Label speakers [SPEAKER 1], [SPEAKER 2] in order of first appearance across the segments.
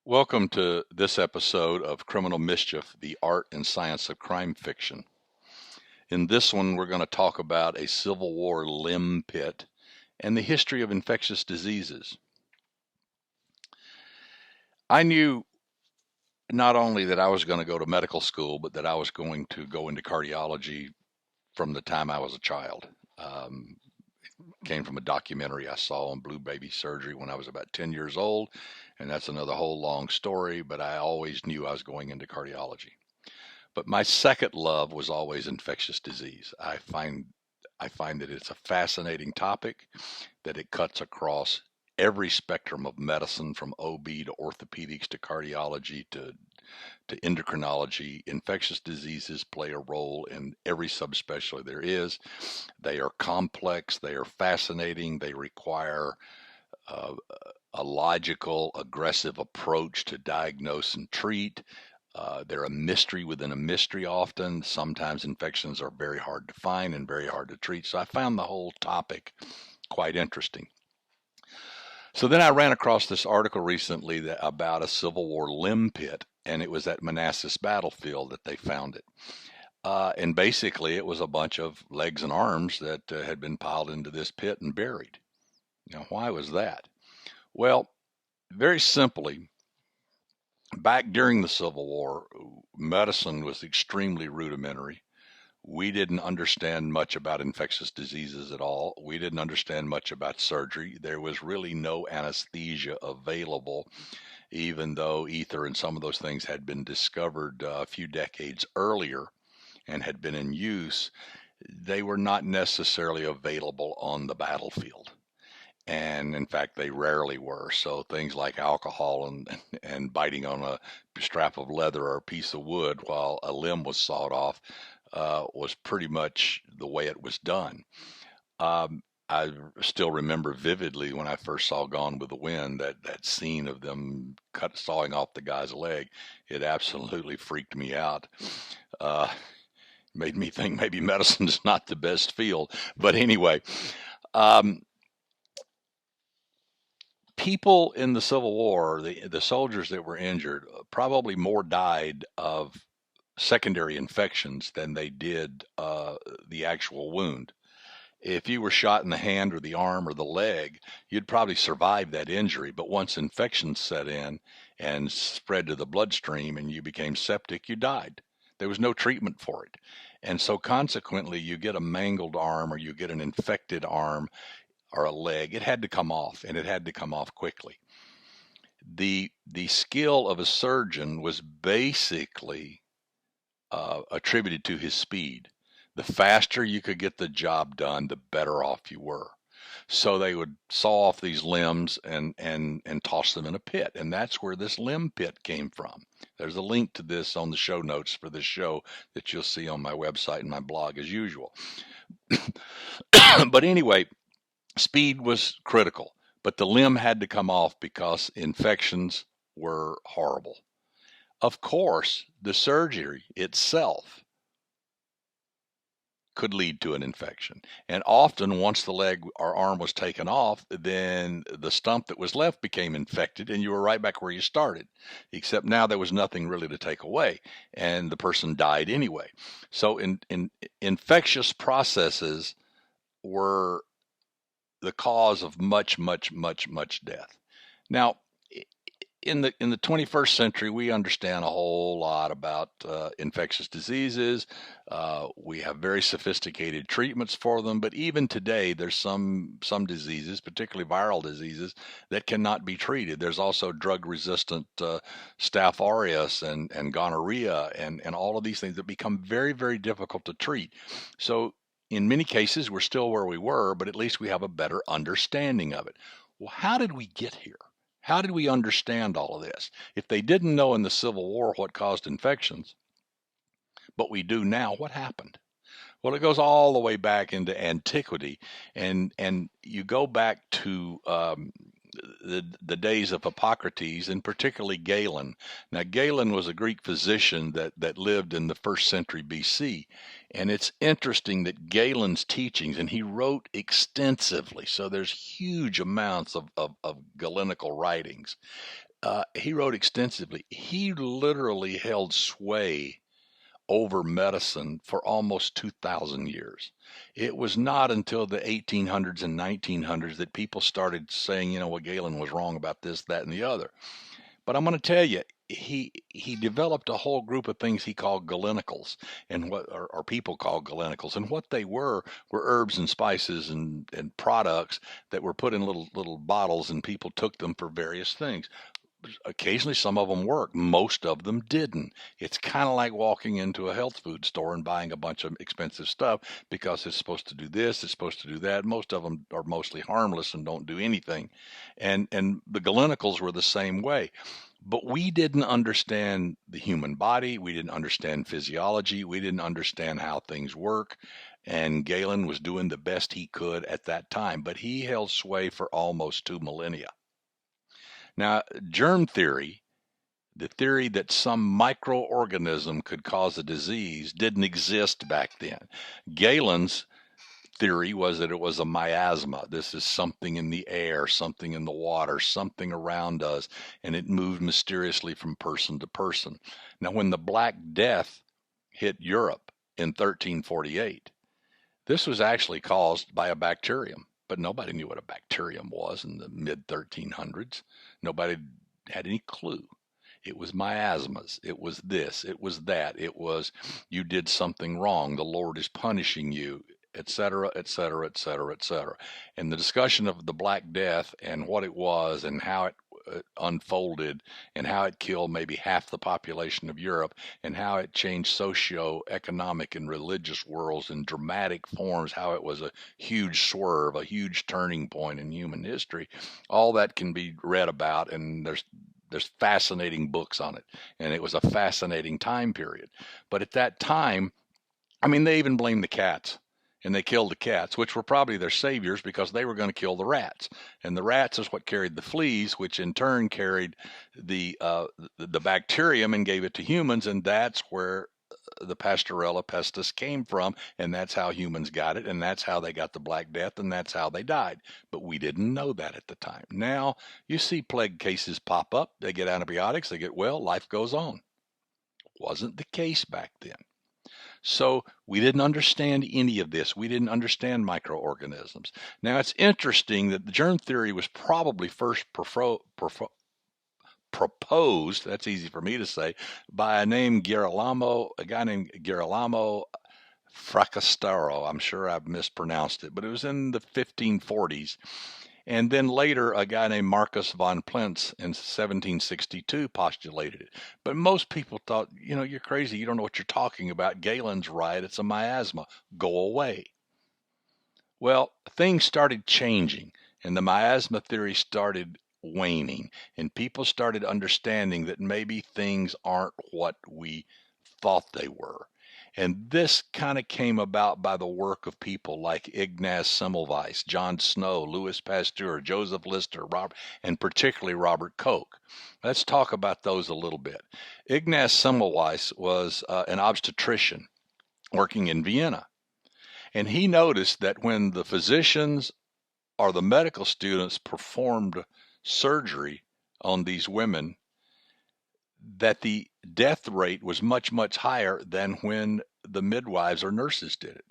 [SPEAKER 1] Welcome to this episode of Criminal Mischief, the Art and Science of Crime Fiction. In this one, we're going to talk about a Civil War limb pit and the history of infectious diseases. I knew not only that I was going to go to medical school, but that I was going to go into cardiology from the time I was a child. Came from a documentary I saw on blue baby surgery when I was about 10 years old, and that's another whole long story, but I always knew I was going into cardiology. But my second love was always infectious disease. I find that it's a fascinating topic, that it cuts across every spectrum of medicine from OB to orthopedics to cardiology to endocrinology. Infectious diseases play a role in every subspecialty there is. They are complex, they are fascinating, they require uh, a logical, aggressive approach to diagnose and treat. They're a mystery within a mystery often. Sometimes infections are very hard to find and very hard to treat. So I found the whole topic quite interesting. So then I ran across this article recently about a Civil War limb pit, and it was at Manassas Battlefield that they found it. And basically, it was a bunch of legs and arms that had been piled into this pit and buried. Now, why was that? Well, very simply, back during the Civil War, medicine was extremely rudimentary. We didn't understand much about infectious diseases at all. We didn't understand much about surgery. There was really no anesthesia available, even though ether and some of those things had been discovered a few decades earlier and had been in use. They were not necessarily available on the battlefield. And in fact, they rarely were. So things like alcohol and biting on a strap of leather or a piece of wood while a limb was sawed off was pretty much the way it was done. I still remember vividly when I first saw Gone with the Wind, that scene of them sawing off the guy's leg. It absolutely freaked me out. Uh, Made me think maybe medicine is not the best field. But anyway, um, people in the Civil War, the soldiers that were injured, probably more died of secondary infections than they did the actual wound. If you were shot in the hand or the arm or the leg, you'd probably survive that injury. But once infections set in and spread to the bloodstream and you became septic, you died. There was no treatment for it. And so consequently, you get a mangled arm or you get an infected arm or a leg, it had to come off, and it had to come off quickly. The skill of a surgeon was basically attributed to his speed. The faster you could get the job done, the better off you were. So they would saw off these limbs and toss them in a pit, and that's where this limb pit came from. There's a link to this on the show notes for this show that you'll see on my website and my blog as usual. But anyway, speed was critical, but the limb had to come off because infections were horrible. Of course, the surgery itself could lead to an infection. And often, once the leg or arm was taken off, then the stump that was left became infected, and you were right back where you started, except now there was nothing really to take away, and the person died anyway. So, in infectious processes were the cause of much, much, much, much death. Now, in the 21st century, we understand a whole lot about infectious diseases. We have very sophisticated treatments for them, but even today, there's some diseases, particularly viral diseases, that cannot be treated. There's also drug-resistant Staph aureus and gonorrhea and all of these things that become very, very difficult to treat. So in many cases, we're still where we were, but at least we have a better understanding of it. Well, how did we get here? How did we understand all of this? If they didn't know in the Civil War what caused infections, but we do now, what happened? Well, it goes all the way back into antiquity, and you go back to the days of Hippocrates, and particularly Galen. Now, Galen was a Greek physician that lived in the first century BC. And it's interesting that Galen's teachings, and he wrote extensively, so there's huge amounts of Galenical writings. He wrote extensively. He literally held sway over medicine for almost 2,000 years. It was not until the 1800s and 1900s that people started saying, well, Galen was wrong about this, that, and the other. But I'm going to tell you, he developed a whole group of things he called Galenicals, and what or people called Galenicals, and what they were herbs and spices and products that were put in little bottles, and people took them for various things. Occasionally some of them worked, most of them didn't. It's kind of like walking into a health food store and buying a bunch of expensive stuff because it's supposed to do this, it's supposed to do that. Most of them are mostly harmless and don't do anything. And the Galenicals were the same way. But we didn't understand the human body, we didn't understand physiology, we didn't understand how things work. And Galen was doing the best he could at that time, but he held sway for almost 2 millennia. Now, germ theory, the theory that some microorganism could cause a disease, didn't exist back then. Galen's theory was that it was a miasma. This is something in the air, something in the water, something around us, and it moved mysteriously from person to person. Now, when the Black Death hit Europe in 1348, this was actually caused by a bacterium. But nobody knew what a bacterium was in the mid 1300s. Nobody had any clue. It was miasmas. It was this. It was that. It was you did something wrong. The Lord is punishing you, etc., etc., etc., etc. And the discussion of the Black Death and what it was and how it unfolded and how it killed maybe half the population of Europe and how it changed socio-economic and religious worlds in dramatic forms, how it was a huge swerve, a huge turning point in human history. All that can be read about, and there's fascinating books on it, and it was a fascinating time period. But at that time, I mean, they even blamed the cats, and they killed the cats, which were probably their saviors because they were going to kill the rats. And the rats is what carried the fleas, which in turn carried the bacterium and gave it to humans, and that's where the Pastorella pestis came from, and that's how humans got it, and that's how they got the Black Death, and that's how they died. But we didn't know that at the time. Now you see plague cases pop up, they get antibiotics, they get well, life goes on. Wasn't the case back then. So we didn't understand any of this. We didn't understand microorganisms. Now it's interesting that the germ theory was probably first proposed, that's easy for me to say, by a guy named Girolamo Fracastoro. I'm sure I've mispronounced it, but it was in the 1540s. And then later, a guy named Marcus von Plintz in 1762 postulated it. But most people thought, you're crazy. You don't know what you're talking about. Galen's right. It's a miasma. Go away. Well, things started changing, and the miasma theory started waning, and people started understanding that maybe things aren't what we thought they were. And this kind of came about by the work of people like Ignaz Semmelweis, John Snow, Louis Pasteur, Joseph Lister, and particularly Robert Koch. Let's talk about those a little bit. Ignaz Semmelweis was an obstetrician working in Vienna. And he noticed that when the physicians or the medical students performed surgery on these women, that the death rate was much, much higher than when the midwives or nurses did it.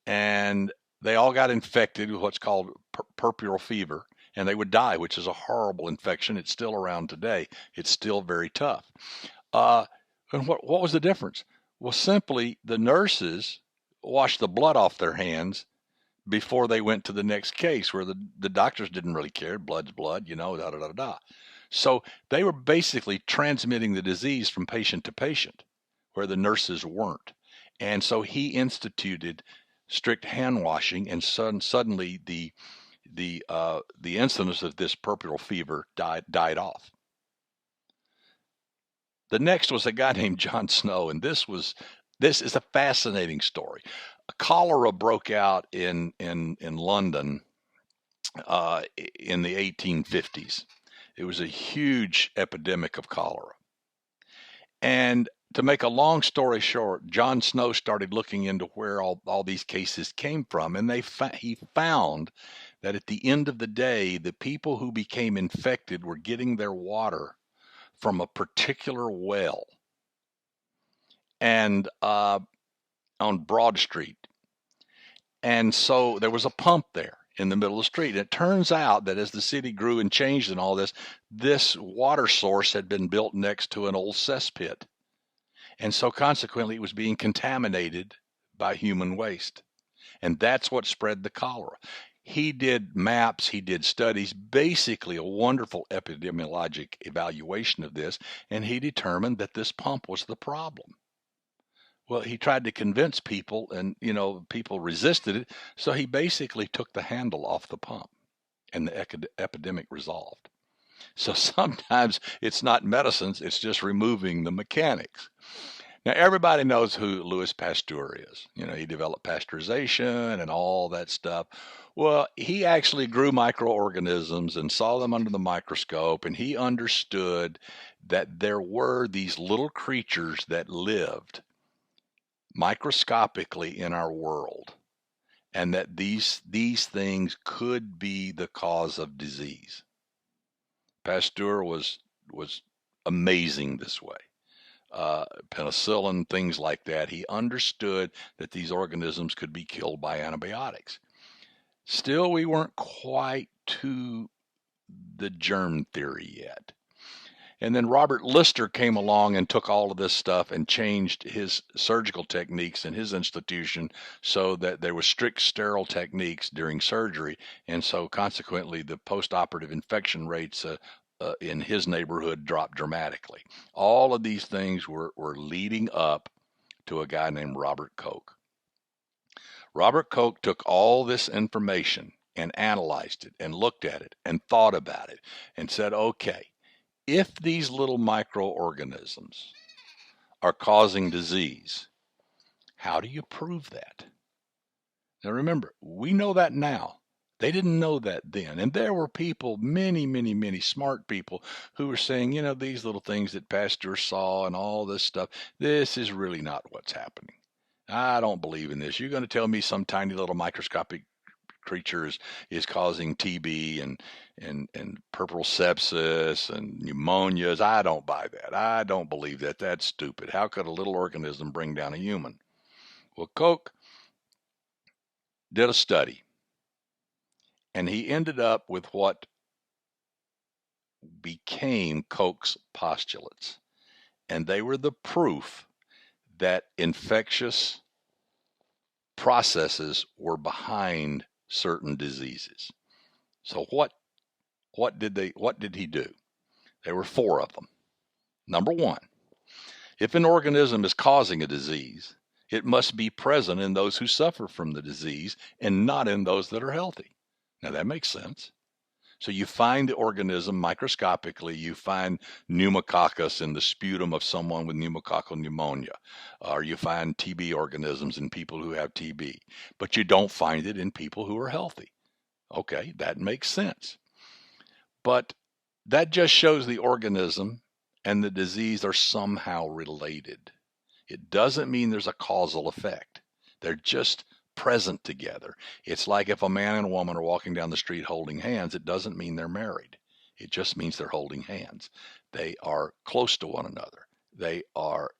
[SPEAKER 1] And they all got infected with what's called puerperal fever, and they would die, which is a horrible infection. It's still around today. It's still very tough. And what was the difference? Well, simply the nurses washed the blood off their hands before they went to the next case, where the doctors didn't really care. Blood's blood, da da da da. So they were basically transmitting the disease from patient to patient, where the nurses weren't. And so he instituted strict hand washing, and suddenly the incidence of this puerperal fever died off. The next was a guy named John Snow, and this is a fascinating story. Cholera broke out in London in the 1850s. It was a huge epidemic of cholera. And to make a long story short, John Snow started looking into where all these cases came from, and he found that at the end of the day, the people who became infected were getting their water from a particular well and on Broad Street. And so there was a pump there in the middle of the street. And it turns out that as the city grew and changed and all this, this water source had been built next to an old cesspit. And so consequently, it was being contaminated by human waste. And that's what spread the cholera. He did maps, he did studies, basically a wonderful epidemiologic evaluation of this, and he determined that this pump was the problem. Well, he tried to convince people, and people resisted it, so he basically took the handle off the pump, and the epidemic resolved. So sometimes it's not medicines, it's just removing the mechanics. Now, everybody knows who Louis Pasteur is. He developed pasteurization and all that stuff. Well, he actually grew microorganisms and saw them under the microscope, and he understood that there were these little creatures that lived microscopically in our world, and that these things could be the cause of disease. Pasteur was amazing this way. Penicillin, things like that. He understood that these organisms could be killed by antibiotics. Still, we weren't quite to the germ theory yet. And then Robert Lister came along and took all of this stuff and changed his surgical techniques in his institution so that there were strict sterile techniques during surgery. And so consequently, the post-operative infection rates in his neighborhood dropped dramatically. All of these things were leading up to a guy named Robert Koch. Robert Koch took all this information and analyzed it and looked at it and thought about it and said, okay, if these little microorganisms are causing disease, how do you prove that? Now remember, we know that now. They didn't know that then. And there were people, many, many, many smart people who were saying, these little things that Pasteur saw and all this stuff, this is really not what's happening. I don't believe in this. You're going to tell me some tiny little microscopic creature is causing TB and puerperal sepsis and pneumonias. I don't buy that. I don't believe that. That's stupid. How could a little organism bring down a human? Well, Koch did a study, and he ended up with what became Koch's postulates. And they were the proof that infectious processes were behind certain diseases. So what did he do? There were 4 of them. Number 1, if an organism is causing a disease, it must be present in those who suffer from the disease and not in those that are healthy. Now that makes sense. So you find the organism microscopically, you find pneumococcus in the sputum of someone with pneumococcal pneumonia, or you find TB organisms in people who have TB, but you don't find it in people who are healthy. Okay, that makes sense. But that just shows the organism and the disease are somehow related. It doesn't mean there's a causal effect. They're just present together. It's like if a man and a woman are walking down the street holding hands, it doesn't mean they're married. It just means they're holding hands. They are close to one another. They are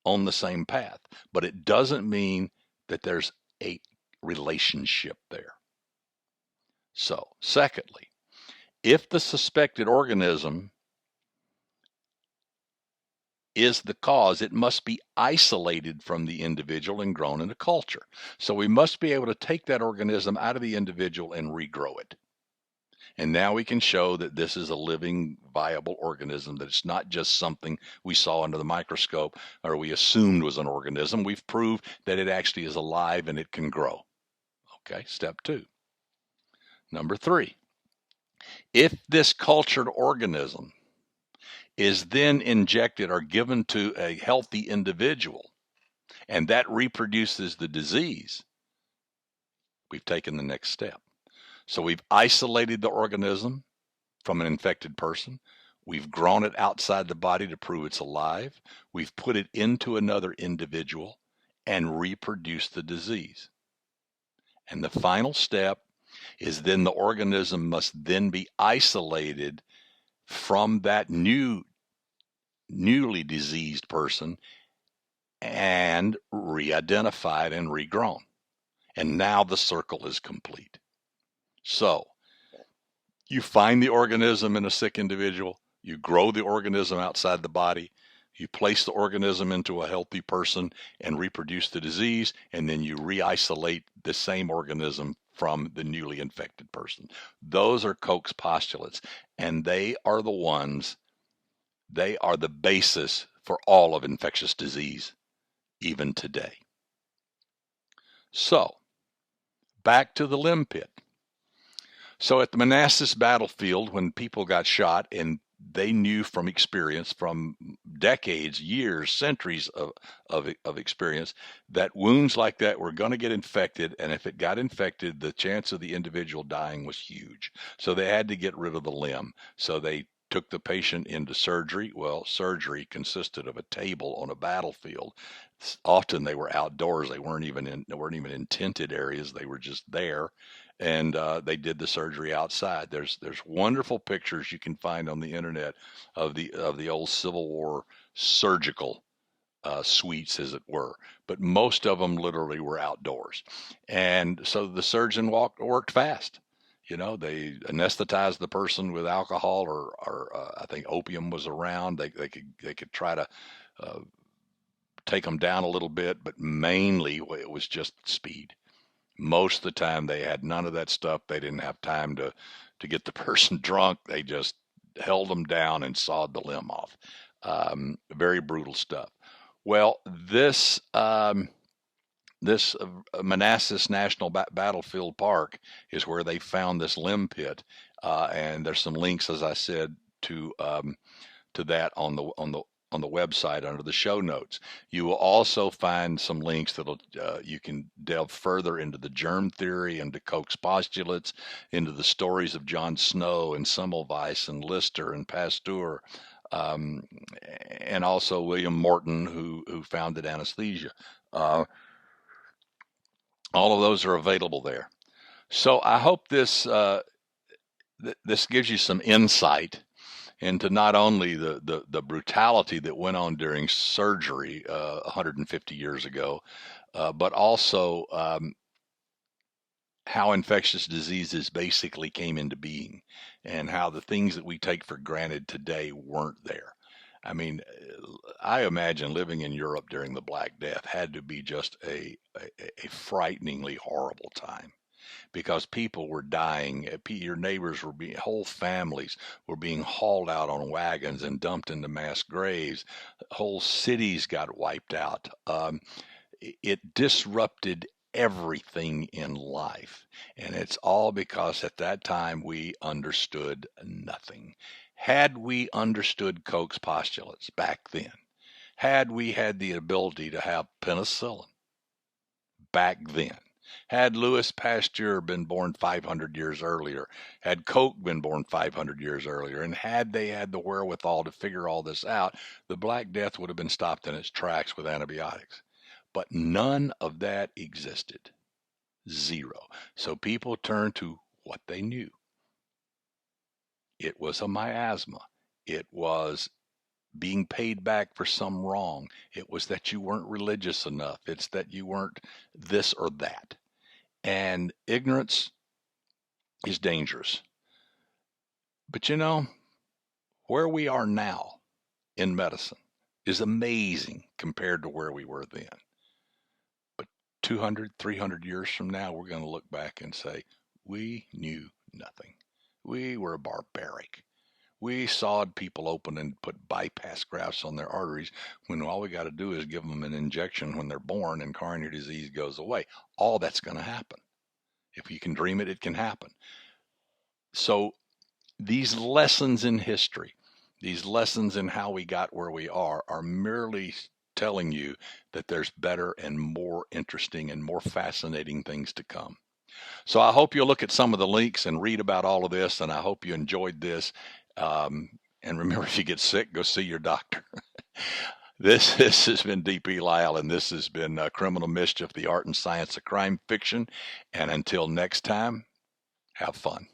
[SPEAKER 1] on the same path, but it doesn't mean that there's a relationship there. So, secondly, if the suspected organism is the cause, it must be isolated from the individual and grown in a culture. So we must be able to take that organism out of the individual and regrow it. And now we can show that this is a living, viable organism, that it's not just something we saw under the microscope or we assumed was an organism. We've proved that it actually is alive and it can grow. Okay, step 2. Number 3, if this cultured organism is then injected or given to a healthy individual, and that reproduces the disease, we've taken the next step. So we've isolated the organism from an infected person. We've grown it outside the body to prove it's alive. We've put it into another individual and reproduced the disease. And the final step is then the organism must then be isolated from that newly diseased person and re-identified and regrown. And now the circle is complete. So you find the organism in a sick individual, you grow the organism outside the body, you place the organism into a healthy person and reproduce the disease, and then you re-isolate the same organism from the newly infected person. Those are Koch's postulates, and they are the basis for all of infectious disease, even today. So, back to the limb pit. So at the Manassas battlefield, when people got shot, and they knew from experience, from decades, years, centuries of experience, that wounds like that were going to get infected, and if it got infected, the chance of the individual dying was huge. So they had to get rid of the limb. So they took the patient into surgery. Well, surgery consisted of a table on a battlefield. Often they were outdoors. They weren't even in tented areas. They were just there, and they did the surgery outside. There's wonderful pictures you can find on the internet of the old Civil War surgical suites, as it were, but most of them literally were outdoors. And so the surgeon worked fast. They anesthetized the person with alcohol, or I think opium was around. They could try to uh, take them down a little bit, but mainly it was just speed. Most of the time they had none of that stuff. They didn't have time to get the person drunk. They just held them down and sawed the limb off. Very brutal stuff. Well, this Manassas National Battlefield Park is where they found this limb pit, and there's some links, as I said, to that on the website under the show notes. You will also find some links that'll you can delve further into the germ theory, into Koch's postulates, into the stories of John Snow and Semmelweis and Lister and Pasteur, um, and also William Morton, who founded anesthesia. All of those are available there. So I hope this this gives you some insight into not only the brutality that went on during surgery 150 years ago, but also how infectious diseases basically came into being, and how the things that we take for granted today weren't there. I mean, I imagine living in Europe during the Black Death had to be just a frighteningly horrible time, because people were dying. Your neighbors were whole families were being hauled out on wagons and dumped into mass graves. Whole cities got wiped out. It disrupted everything in life. And it's all because at that time we understood nothing. Had we understood Koch's postulates back then, had we had the ability to have penicillin back then, had Louis Pasteur been born 500 years earlier, had Koch been born 500 years earlier, and had they had the wherewithal to figure all this out, the Black Death would have been stopped in its tracks with antibiotics. But none of that existed. Zero. So people turned to what they knew. It was a miasma. It was being paid back for some wrong. It was that you weren't religious enough. It's that you weren't this or that. And ignorance is dangerous. But where we are now in medicine is amazing compared to where we were then. But 200, 300 years from now, we're going to look back and say, we knew nothing. We were barbaric. We sawed people open and put bypass grafts on their arteries, when all we got to do is give them an injection when they're born and coronary disease goes away. All that's going to happen. If you can dream it, it can happen. So these lessons in history, these lessons in how we got where we are merely telling you that there's better and more interesting and more fascinating things to come. So I hope you'll look at some of the links and read about all of this, and I hope you enjoyed this. And remember, if you get sick, go see your doctor. This has been D.P. Lyle, and this has been Criminal Mischief, the Art and Science of Crime Fiction. And until next time, have fun.